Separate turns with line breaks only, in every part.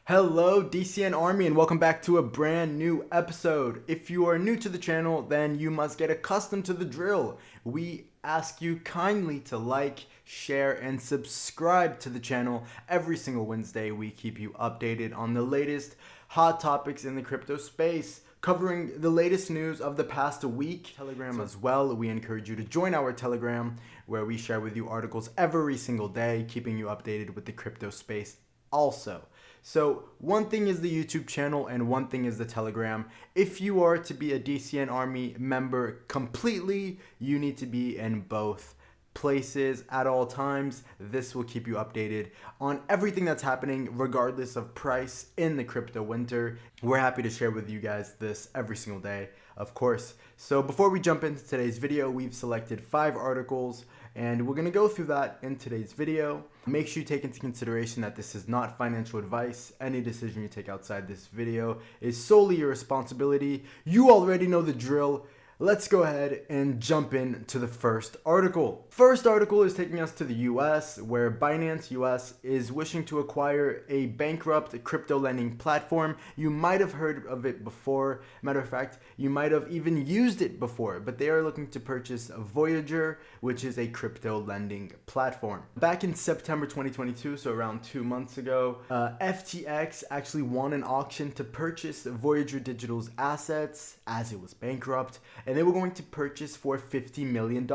Hello DCN Army and welcome back to a brand new episode. If you are new to the channel, then you must get accustomed to the drill. We ask you kindly to like, share, and subscribe to the channel. Every single Wednesday we keep you updated on the latest hot topics in the crypto space, covering the latest news of the past week. Telegram as well. We encourage you to join our Telegram where we share with you articles every single day, keeping you updated with the crypto space also. So one thing is the YouTube channel and one thing is the Telegram. If you are to be a DCN Army member completely, you need to be in both places at all times. This will keep you updated on everything that's happening regardless of price in the crypto winter. We're happy to share with you guys this every single day, of course. So before we jump into today's video, we've selected 5 articles and we're going to go through that in today's video. Make sure you take into consideration that this is not financial advice. Any decision you take outside this video is solely your responsibility. You already know the drill. Let's go ahead and jump into the first article. First article is taking us to the US, where Binance US is wishing to acquire a bankrupt crypto lending platform. You might have heard of it before. Matter of fact, you might have even used it before, but they are looking to purchase Voyager, which is a crypto lending platform. Back in September 2022, so around 2 months ago, FTX actually won an auction to purchase Voyager Digital's assets as it was bankrupt, and they were going to purchase for $50 million.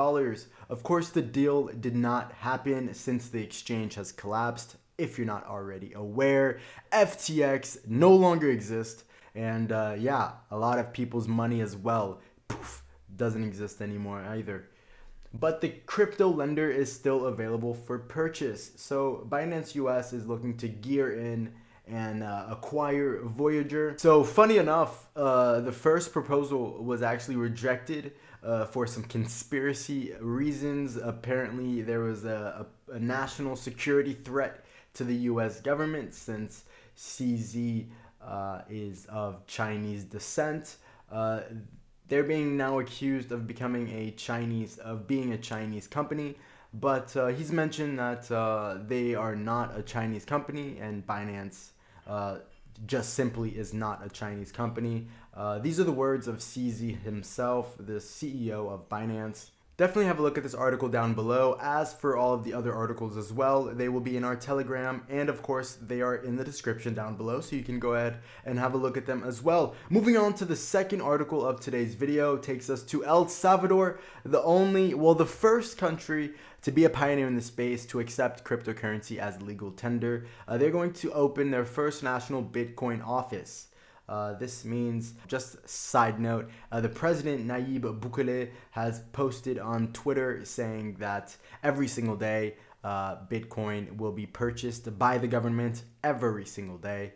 Of course, the deal did not happen since the exchange has collapsed. If you're not already aware, FTX no longer exists, and yeah, a lot of people's money as well, poof, doesn't exist anymore either. But the crypto lender is still available for purchase. So Binance US is looking to gear in and acquire Voyager. So funny enough, the first proposal was actually rejected for some conspiracy reasons. Apparently there was a national security threat to the US government since CZ is of Chinese descent. They're being now accused of being a Chinese company, but he's mentioned that they are not a Chinese company, and Binance just simply is not a Chinese company. These are the words of CZ himself, the CEO of Binance. Definitely have a look at this article down below. As for all of the other articles as well, they will be in our Telegram, and of course they are in the description down below, so you can go ahead and have a look at them as well. Moving on to the second article of today's video takes us to El Salvador, the first country to be a pioneer in the space to accept cryptocurrency as legal tender. They're going to open their first national Bitcoin office. This means, just side note, the president Nayib Bukele has posted on Twitter saying that every single day Bitcoin will be purchased by the government every single day.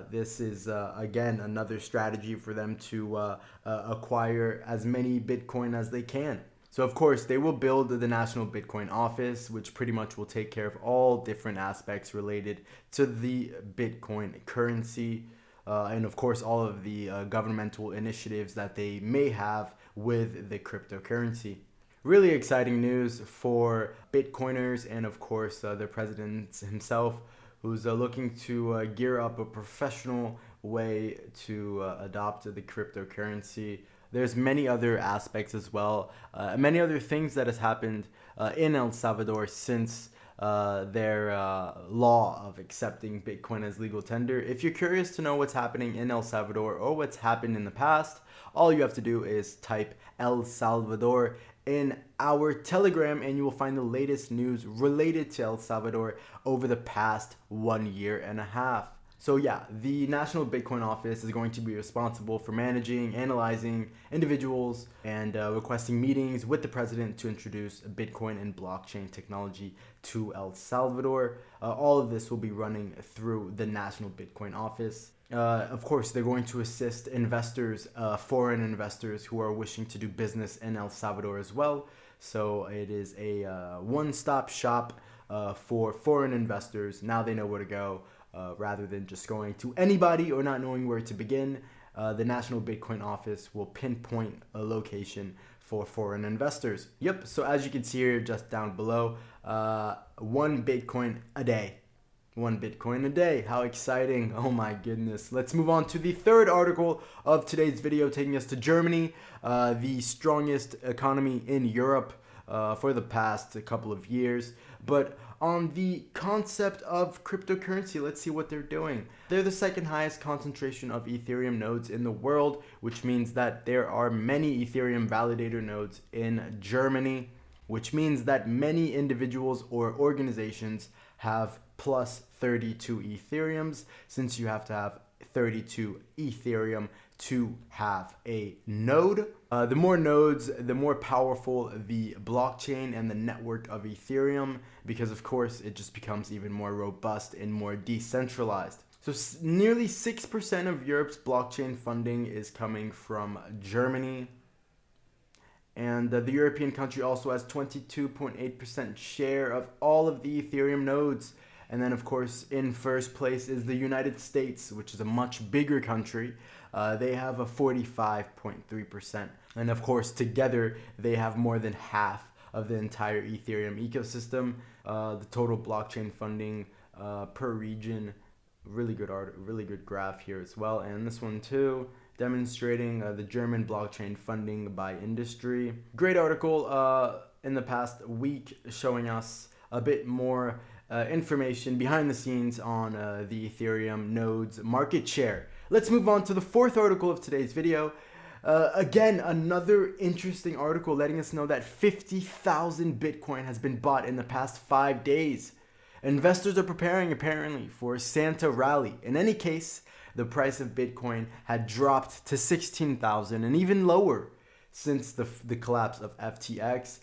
This is again another strategy for them to acquire as many Bitcoin as they can. So of course they will build the National Bitcoin Office, which pretty much will take care of all different aspects related to the Bitcoin currency. And of course all of the governmental initiatives that they may have with the cryptocurrency. Really exciting news for Bitcoiners and of course the president himself, who's looking to gear up a professional way to adopt the cryptocurrency. There's many other aspects as well, many other things that has happened in El Salvador since their law of accepting Bitcoin as legal tender. If you're curious to know what's happening in El Salvador or what's happened in the past, all you have to do is type El Salvador in our Telegram and you will find the latest news related to El Salvador over the past 1.5 years. So yeah, the National Bitcoin Office is going to be responsible for managing, analyzing individuals, and requesting meetings with the president to introduce Bitcoin and blockchain technology to El Salvador. All of this will be running through the National Bitcoin Office. Of course, they're going to assist investors, foreign investors who are wishing to do business in El Salvador as well. So it is a one-stop shop for foreign investors. Now they know where to go. Rather than just going to anybody or not knowing where to begin, the National Bitcoin Office will pinpoint a location for foreign investors. Yep, so as you can see here just down below, 1 Bitcoin a day. 1 Bitcoin a day. How exciting. Oh my goodness. Let's move on to the third article of today's video, taking us to Germany, the strongest economy in Europe for the past couple of years. But on the concept of cryptocurrency, let's see what they're doing. They're the second highest concentration of Ethereum nodes in the world, which means that there are many Ethereum validator nodes in Germany, which means that many individuals or organizations have plus 32 Ethereums, since you have to have 32 Ethereum to have a node. The more nodes, the more powerful the blockchain and the network of Ethereum, because of course it just becomes even more robust and more decentralized. So nearly 6% of Europe's blockchain funding is coming from Germany. And the European country also has 22.8% share of all of the Ethereum nodes. And then, of course, in first place is the United States, which is a much bigger country. They have a 45.3%. And of course, together, they have more than half of the entire Ethereum ecosystem. The total blockchain funding per region, really good graph here as well. And this one too, demonstrating the German blockchain funding by industry. Great article in the past week showing us a bit more information behind the scenes on the Ethereum nodes market share. Let's move on to the fourth article of today's video. Again, another interesting article letting us know that 50,000 Bitcoin has been bought in the past 5 days. Investors are preparing apparently for a Santa rally. In any case, the price of Bitcoin had dropped to 16,000 and even lower since the collapse of FTX,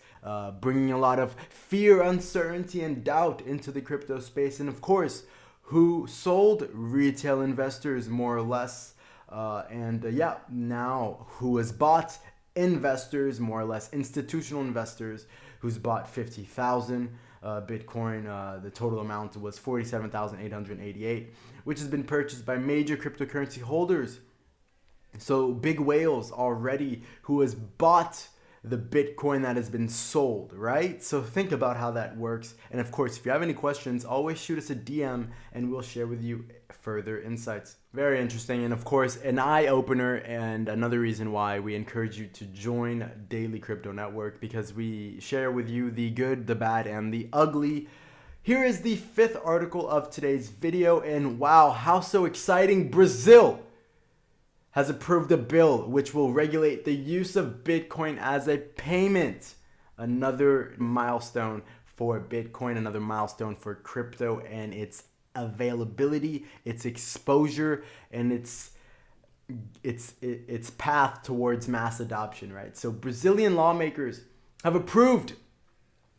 bringing a lot of fear, uncertainty, and doubt into the crypto space. And of course, who sold? Retail investors, more or less. Now who has bought? Investors, more or less institutional investors, who's bought 50,000 Bitcoin. The total amount was 47,888, which has been purchased by major cryptocurrency holders. So big whales already who has bought the Bitcoin that has been sold, right? So think about how that works. And of course, if you have any questions, always shoot us a DM and we'll share with you further insights. Very interesting. And of course, an eye-opener and another reason why we encourage you to join Daily Crypto Network, because we share with you the good, the bad, and the ugly. Here is the fifth article of today's video. And wow, how so exciting. Brazil has approved a bill which will regulate the use of Bitcoin as a payment. Another milestone for Bitcoin, another milestone for crypto and its availability, its exposure, and its path towards mass adoption, right? So Brazilian lawmakers have approved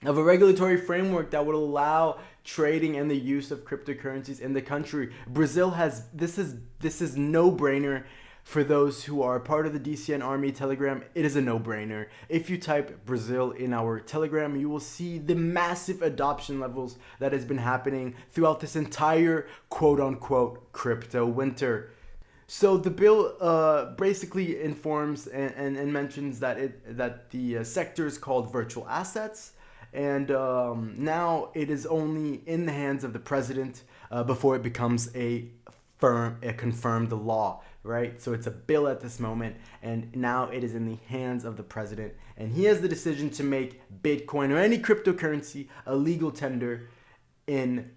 of a regulatory framework that would allow trading and the use of cryptocurrencies in the country. Brazil has this is no-brainer. For those who are part of the DCN Army Telegram, it is a no-brainer. If you type Brazil in our Telegram, you will see the massive adoption levels that has been happening throughout this entire quote-unquote crypto winter. So the bill basically informs and mentions that the sector is called virtual assets, and now it is only in the hands of the president before it becomes a confirmed law. Right? So it's a bill at this moment, and now it is in the hands of the president, and he has the decision to make Bitcoin or any cryptocurrency a legal tender in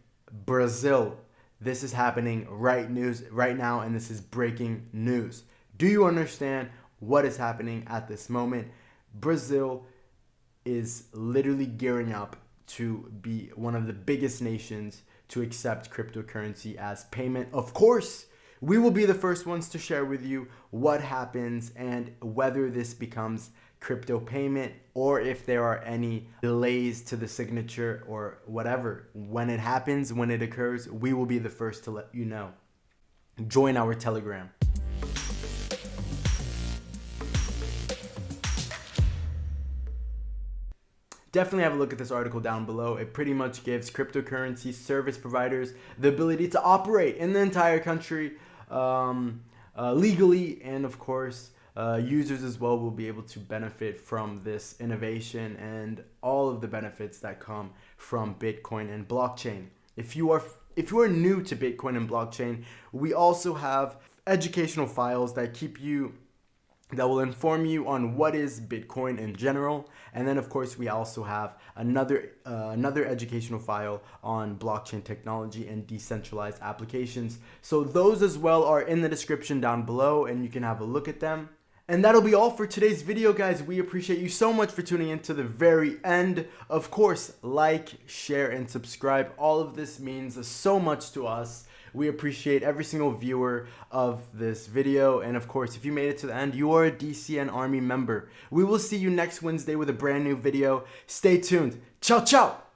Brazil. This is happening right now, and this is breaking news. Do you understand what is happening at this moment? Brazil is literally gearing up to be one of the biggest nations to accept cryptocurrency as payment. Of course, we will be the first ones to share with you what happens and whether this becomes crypto payment or if there are any delays to the signature or whatever. When it happens, when it occurs, we will be the first to let you know. Join our Telegram. Definitely have a look at this article down below. It pretty much gives cryptocurrency service providers the ability to operate in the entire country legally, and of course users as well will be able to benefit from this innovation and all of the benefits that come from Bitcoin and blockchain. if you are new to Bitcoin and blockchain, we also have educational files that will inform you on what is Bitcoin in general. And then of course we also have another educational file on blockchain technology and decentralized applications. So those as well are in the description down below, and you can have a look at them. And that'll be all for today's video, guys. We appreciate you so much for tuning in to the very end. Of course, like, share, and subscribe. All of this means so much to us. We appreciate every single viewer of this video. And of course, if you made it to the end, you are a DCN Army member. We will see you next Wednesday with a brand new video. Stay tuned. Ciao, ciao.